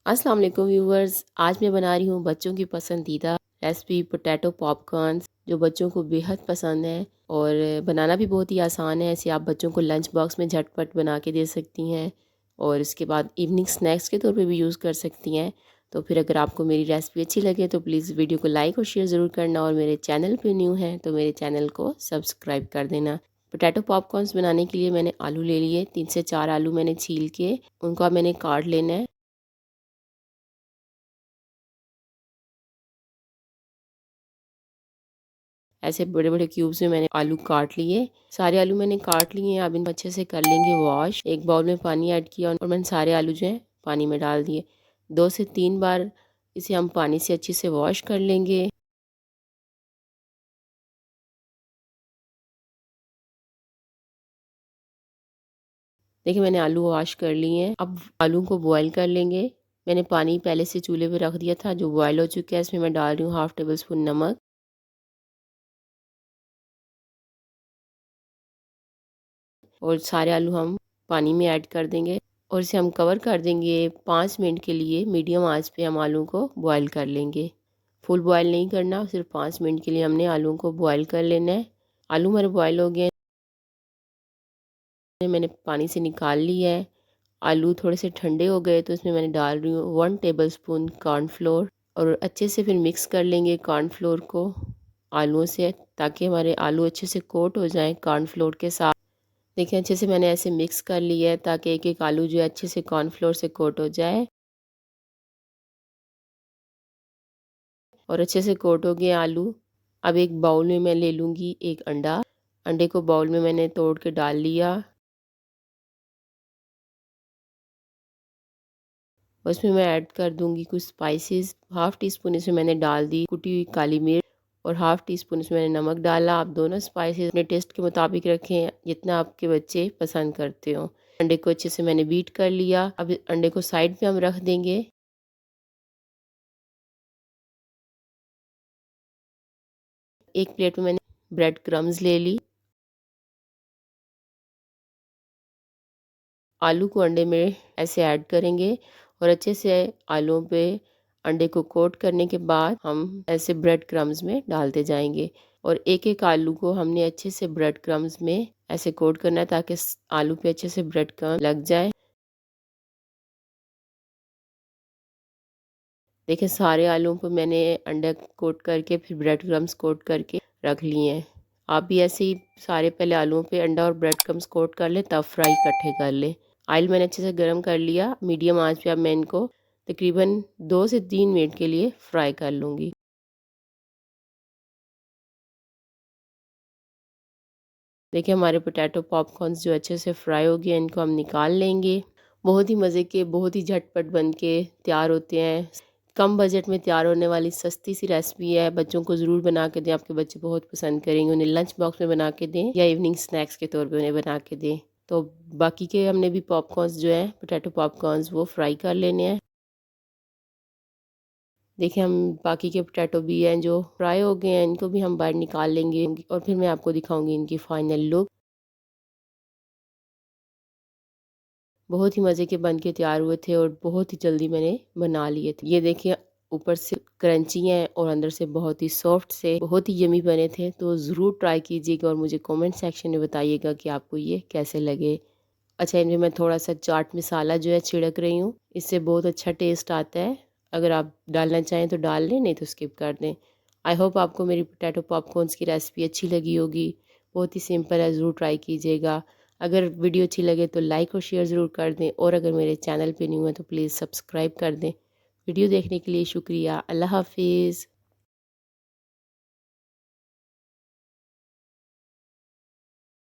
अस्सलाम वालेकुम व्यूवर्स। आज मैं बना रही हूँ बच्चों की पसंदीदा रेसिपी पोटैटो पॉपकॉर्न्स, जो बच्चों को बेहद पसंद है और बनाना भी बहुत ही आसान है। ऐसे आप बच्चों को लंच बॉक्स में झटपट बना के दे सकती हैं और इसके बाद इवनिंग स्नैक्स के तौर पे भी यूज़ कर सकती हैं। तो फिर अगर आपको मेरी रेसिपी अच्छी लगे तो प्लीज़ वीडियो को लाइक और शेयर ज़रूर करना, और मेरे चैनल पे न्यू हैं तो मेरे चैनल को सब्सक्राइब कर देना। पोटैटो पॉपकॉर्न्स बनाने के लिए मैंने आलू ले लिए, 3 से 4 आलू मैंने छील के उनको अब मैंने काट लेना है। ऐसे बड़े बड़े क्यूब्स में मैंने आलू काट लिए। सारे आलू मैंने काट लिए हैं। अब इनको अच्छे से कर लेंगे वॉश। एक बाउल में पानी ऐड किया और मैंने सारे आलू जो है पानी में डाल दिए। 2 से 3 बार इसे हम पानी से अच्छे से वॉश कर लेंगे। देखिए मैंने आलू वॉश कर लिए हैं। अब आलू को बॉयल कर लेंगे। मैंने पानी पहले से चूल्हे पे रख दिया था जो बॉयल हो चुका है। इसमें मैं डाल रही हूँ 1/2 टेबल स्पून नमक और सारे आलू हम पानी में ऐड कर देंगे और इसे हम कवर कर देंगे 5 मिनट के लिए। मीडियम आंच पे हम आलू को बॉयल कर लेंगे। फुल बॉयल नहीं करना, सिर्फ 5 मिनट के लिए हमने आलू को बॉयल कर लेना है। आलू हमारे बॉयल हो गए हैं, मैंने पानी से निकाल लिया है। आलू थोड़े से ठंडे हो गए तो इसमें मैंने डाल रही हूँ 1 टेबल स्पून कॉर्नफ्लोर और अच्छे से फिर मिक्स कर लेंगे कॉर्नफ्लोर को आलूओं से, ताकि हमारे आलू अच्छे से कोट हो जाएं कॉर्नफ्लोर के साथ। देखिए अच्छे से मैंने ऐसे मिक्स कर लिया है ताकि एक एक आलू जो है अच्छे से कॉर्नफ्लोर से कोट हो जाए। और अच्छे से कोट हो गए आलू। अब एक बाउल में मैं ले लूँगी एक अंडा। अंडे को बाउल में मैंने तोड़ के डाल लिया। उसमें मैं ऐड कर दूँगी कुछ स्पाइसेस। 1/2 टी स्पून इसमें मैंने डाल दी कुटी हुई काली मिर्च और 1/2 टी स्पून इसमें मैंने नमक डाला। आप दोनों स्पाइसेस अपने टेस्ट के मुताबिक रखें, जितना आपके बच्चे पसंद करते हो। अंडे को अच्छे से मैंने बीट कर लिया। अब अंडे को साइड पे हम रख देंगे। एक प्लेट में मैंने ब्रेड क्रम्स ले ली। आलू को अंडे में ऐसे ऐड करेंगे और अच्छे से आलूओं पे अंडे को कोट करने के बाद हम ऐसे ब्रेड क्रम्स में डालते जाएंगे और एक एक आलू को हमने अच्छे से ब्रेड क्रम्स में ऐसे कोट करना है ताकि आलू पे अच्छे से ब्रेड क्रम्स लग जाए। देखिए सारे आलूओं पर मैंने अंडा कोट करके फिर ब्रेड क्रम्स कोट करके रख लिए हैं। आप भी ऐसे ही सारे पहले आलूओं पे अंडा और ब्रेड क्रम्स कोट कर लें, तब फ्राई इकट्ठे कर लें। ऑयल मैंने अच्छे से गर्म कर लिया। मीडियम आंच पे अब मैं इनको तकरीबन 2 से 3 मिनट के लिए फ्राई कर लूँगी। देखिए हमारे पोटैटो पॉपकॉर्न्स जो अच्छे से फ्राई हो गए हैं, इनको हम निकाल लेंगे। बहुत ही मज़े के, बहुत ही झटपट बन के तैयार होते हैं। कम बजट में तैयार होने वाली सस्ती सी रेसिपी है। बच्चों को ज़रूर बना के दें, आपके बच्चे बहुत पसंद करेंगे। उन्हें लंच बॉक्स में बना के दें या इवनिंग स्नैक्स के तौर पे उन्हें बना के दें। तो बाकी के हमने भी पॉपकॉर्न्स जो है पोटैटो पॉपकॉर्न्स वो फ्राई कर लेने हैं। देखिए हम बाकी के पोटैटो भी हैं जो फ्राई हो गए हैं, इनको भी हम बाहर निकाल लेंगे और फिर मैं आपको दिखाऊंगी इनकी फाइनल लुक। बहुत ही मज़े के बन के तैयार हुए थे और बहुत ही जल्दी मैंने बना लिए थे। ये देखिए ऊपर से क्रंची हैं और अंदर से बहुत ही सॉफ्ट से बहुत ही यमी बने थे। तो ज़रूर ट्राई कीजिएगा और मुझे कमेंट सेक्शन में बताइएगा कि आपको ये कैसे लगे। अच्छा इनमें मैं थोड़ा सा चाट मसाला जो है छिड़क रही हूँ, इससे बहुत अच्छा टेस्ट आता है। अगर आप डालना चाहें तो डाल लें, नहीं तो स्किप कर दें। आई होप आपको मेरी पोटैटो पॉपकॉर्न्स की रेसिपी अच्छी लगी होगी। बहुत ही सिंपल है, ज़रूर ट्राई कीजिएगा। अगर वीडियो अच्छी लगे तो लाइक और शेयर ज़रूर कर दें, और अगर मेरे चैनल पे न्यू है तो प्लीज़ सब्सक्राइब कर दें। वीडियो देखने के लिए शुक्रिया। अल्लाह हाफिज़।